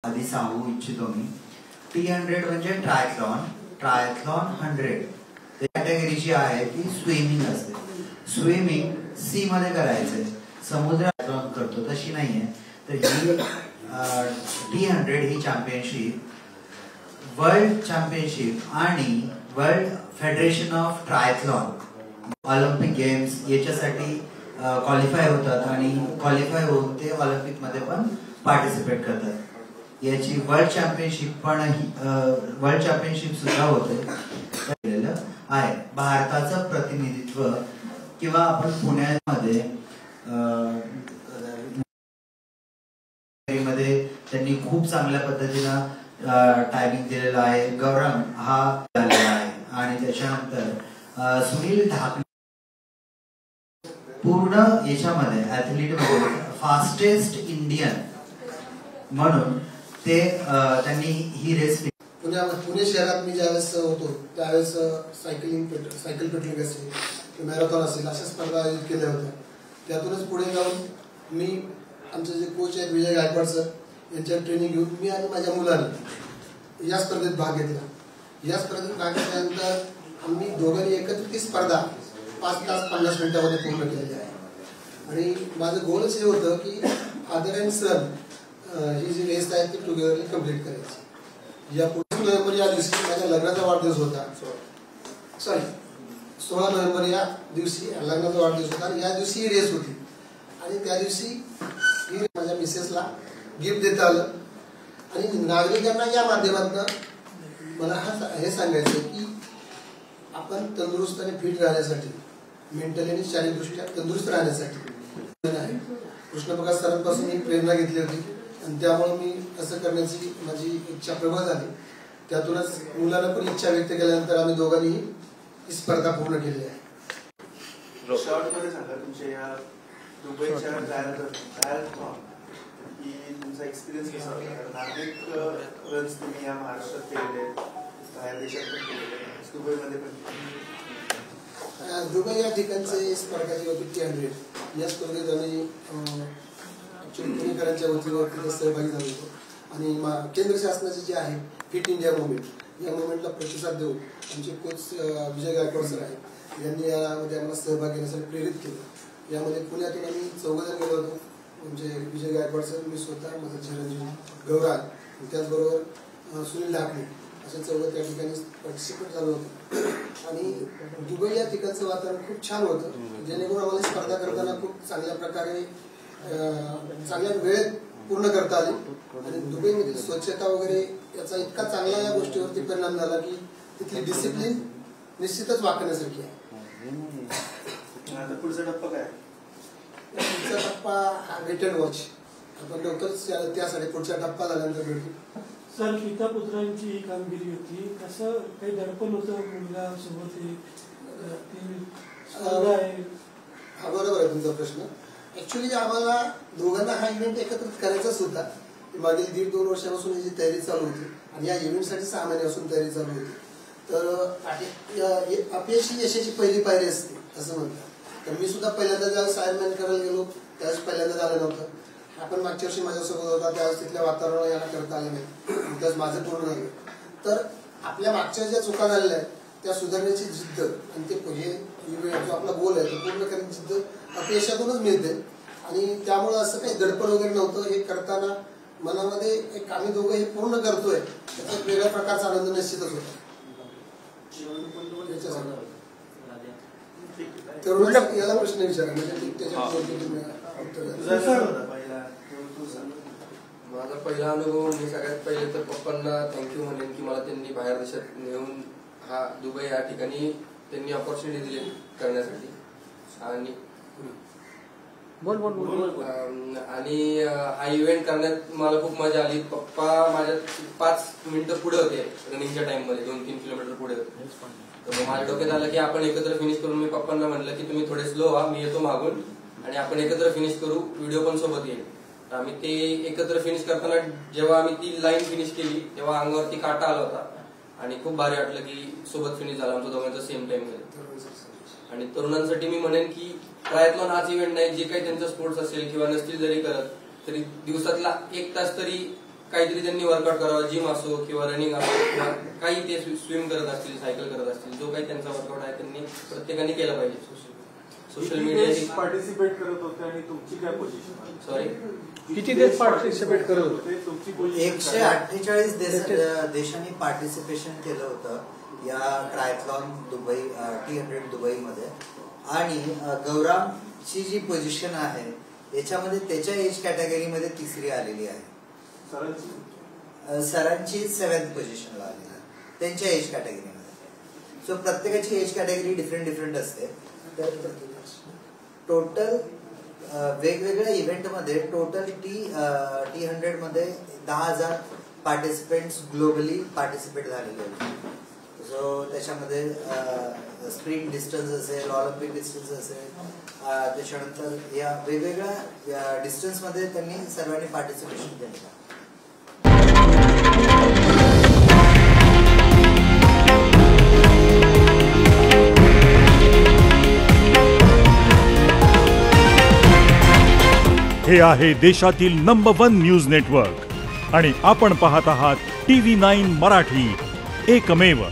आधी सांगू इच्छितो मी. T100 म्हणजे ट्रायथलॉन 100 कॅटेगरी जी आहे ती स्विमिंग असते. स्विमिंग सी मध्ये करायचंय, समुद्रात करतो तशी नाहीये. तर ही T100 ही चॅम्पियनशिप, वर्ल्ड चॅम्पियनशिप आणि world federation of triathlon Olympic games याच्यासाठी क्वालिफाय होतात आणि क्वालिफाय होऊन ते ऑलिम्पिक मध्ये पण पार्टिसिपेट करतात. याची वर्ल्ड चॅम्पियनशिप सुद्धा होते आहे. भारताचं प्रतिनिधित्व किंवा आपण पुण्यामध्ये त्यांनी खूप चांगल्या पद्धतीनं टायमिंग दिलेला आहे. गौरव हा झालेला आहे आणि त्याच्यानंतर सुनील ढाकणे पूर्ण याच्यामध्ये ऍथलीट मध्ये फास्टेस्ट इंडियन म्हणून ते त्यांनी ही रेस. पुणे शहरात मी ज्यावेळेस होतो त्यावेळेस सायकल पेट्रोलिंग असेल, मॅरेथॉन असेल, अशा स्पर्धा आयोजित केल्या होत्या. त्यातूनच पुढे जाऊन मी आमचे जे कोच आहेत विजय गायकवाड सर यांच्या ट्रेनिंग घेऊन मी आणि माझ्या मुलाने या स्पर्धेत भाग घेतला. या स्पर्धेत भाग घेतल्यानंतर आम्ही दोघांनी एकत्रित ती स्पर्धा 5 तास 50 मिनिटांमध्ये पूर्ण केलेली आहे. आणि माझं गोलच हे होतं की फादर अँड सन ही जी रेस आहे ती टुगेदरली कम्प्लीट करायची. या 15 नोव्हेंबर या दिवशी माझ्या लग्नाचा वाढदिवस होता. 16 नोव्हेंबर या दिवशी लग्नाचा वाढदिवस होता आणि या दिवशी ही रेस होती. आणि त्या दिवशी माझ्या मिसेसला गिफ्ट देता आलं. आणि नागरिकांना या माध्यमातून मला हे सांगायचं की आपण तंदुरुस्त आणि फिट राहण्यासाठी, मेंटली आणि शारीरिकदृष्ट्या तंदुरुस्त राहण्यासाठी कृष्णप्रकाश सरांपासून मी प्रेरणा घेतली होती आणि त्यामुळे मी असं करण्याची माझी इच्छा प्रबळ झाली. त्यातूनच मुलांना पण इच्छा व्यक्त केल्यानंतर आम्ही दोघांनीही ही स्पर्धा पूर्ण केली आहे. शॉर्टमध्ये सांगा तुमच्या या दुबईच्या की तुमचा एक्सपिरियन्स कसा होता? कारण अनेक रन्स तुम्ही या महाराष्ट्रात केलेले, बाहेर देशात पण केलेले, दुबईमध्ये पण. दुबई या ठिकाणचे स्पर्धा जी होती T100 या स्पर्धेत आम्ही पुणेकरांच्या वतीवरती सहभागी झालो होतो. आणि केंद्र शासनाचे जे आहे फिट इंडिया मुवमेंट या मुवमेंटला प्रतिसाद देऊन आमचे कोच विजय गायकवाड सर आहेत यांनी यामध्ये आम्हाला सहभाग घेण्यासाठी प्रेरित केलं. यामध्ये पुण्यातून आम्ही 4 जण गेलो होतो. म्हणजे विजय गायकवाड सर, मी स्वतः, माझा चिरंजीव गौराज, त्याचबरोबर सुनील ढाकणे असे 4 त्या ठिकाणी पार्टिसिपेट झालो होतो. आणि दुबई या ठिकाणचं वातावरण खूप छान होतं, जेणेकरून आम्हाला स्पर्धा करताना खूप चांगल्या प्रकारे चांगल्या वेळेत पूर्ण करता आली. आणि दुबईमधील स्वच्छता वगैरे याचा इतका चांगला या गोष्टीवरती परिणाम झाला की तिथली डिसिप्लिन निश्चितच वाकण्यासारखी आहे. पुढचा टप्पा काय? पुढचा टप्पा हा रिटर्न वॉच. आपण लवकरच त्यासाठी पुढचा टप्पा झाल्यानंतर भेटू. सर, पिता पुत्रांची ही कामगिरी होती, कसं काही दडपण होतं मुलगा सोबत? हा बरोबर आहे तुमचा प्रश्न. ऍक्च्युली आम्हाला दोघांना हा इव्हेंट एकत्रित करायचाच होता. मागील 1.5-2 वर्षापासून याची तयारी चालू होती आणि या इव्हेंटसाठी 6 महिन्यापासून तयारी चालू होती. तर अपयशी यशाची पहिली पायरी असते असं म्हणतात. तर मी सुद्धा पहिल्यांदा ज्यावेळेस आयर्नमॅन करायला गेलो त्यावेळेस पहिल्यांदा झालं नव्हतं. आपण मागच्या वर्षी माझ्यासोबत होता त्यावेळेस तिथल्या वातावरणाला याला करता आलं नाही, त्यावेळेस माझं पूर्ण झालं. तर आपल्या मागच्या ज्या चुका झालेल्या आहेत त्या सुधारण्याची जिद्द आणि ते जो आपला गोल आहे तो पूर्ण करण्याची जिद्द अपयशातूनच मिळते. आणि त्यामुळे असं काही दडपण वगैरे नव्हतं. हे करताना मनामध्ये एक आम्ही दोघं हे पूर्ण करतोय त्याचा एक वेगळ्या प्रकारचा आनंद निश्चितच होता. याला प्रश्न विचारा म्हणजे माझा पहिला अनुभव मी सगळ्यात पहिले तर पप्पांना थँक्यू म्हणेन की मला त्यांनी बाहेर देशात नेऊन हा दुबई या ठिकाणी त्यांनी अपॉर्च्युनिटी दिली करण्यासाठी. आणि आणि हा इव्हेंट करण्यात मला खूप मजा आली. पप्पा माझ्या 5 मिनिटं पुढे होते रनिंगच्या टाइम मध्ये, 2-3 किलोमीटर पुढे होते. तर माझ्या डोक्यात आलं की आपण एकत्र फिनिश करू. मी पप्पांना म्हटलं की तुम्ही थोडे स्लो व्हा, मी येतो मागून आणि आपण एकत्र फिनिश करू, व्हिडिओ पण सोबत येईल. तर आम्ही ते एकत्र फिनिश करताना जेव्हा आम्ही ती लाईन फिनिश केली तेव्हा अंगावरती काटा आला होता आणि खूप भारी वाटलं की सोबत फिनिश झाला आमच्या दोघांचा सेम टाइम मध्ये. आणि तरुणांसाठी मी म्हणेन की ट्रायथलॉन हाच इव्हेंट नाही, जे काही त्यांचा स्पोर्ट्स असेल किंवा नसतील जरी करत तरी दिवसातला 1 तास तरी काहीतरी त्यांनी वर्कआउट करावं, जिम असो किंवा रनिंग असो किंवा काही ते स्विम करत असतील, सायकल करत असतील, जो काही त्यांचा वर्कआउट आहे त्यांनी प्रत्येकाने केला पाहिजे. सोशल मीडिया पार्टिसिपेट करत होते आणि तुमची काय पोझिशन? सॉरी, किती देश पार्टिसिपेट करत होते? तुमची पोझिशन 148 देशांनी पार्टिसिपेशन केलं होतं या ट्रायथलॉन दुबई T100 दुबईमध्ये. आणि गौरामची जी पोझिशन आहे याच्यामध्ये त्याच्या एज कॅटेगरीमध्ये तिसरी आलेली आहे. सरांची 7th पोझिशनला आलेली आहे त्यांच्या एज कॅटेगरीमध्ये. सो प्रत्येकाची एज कॅटेगरी डिफरंट असते. तर टोटल वेगवेगळ्या इव्हेंटमध्ये टोटल T100 मध्ये 10,000 पार्टिसिपेंट्स ग्लोबली पार्टिसिपेट झालेले होते. सो त्याच्यामध्ये स्प्रिंट डिस्टन्स असेल, ऑलिम्पिक डिस्टन्स असेल, त्याच्यानंतर या वेगवेगळ्या डिस्टन्समध्ये त्यांनी सर्वांनी पार्टिसिपेशन केलं. हे आहे देशातील नंबर 1 न्यूज नेटवर्क आणि आपण पाहत आहात TV9 मराठी, एकमेव.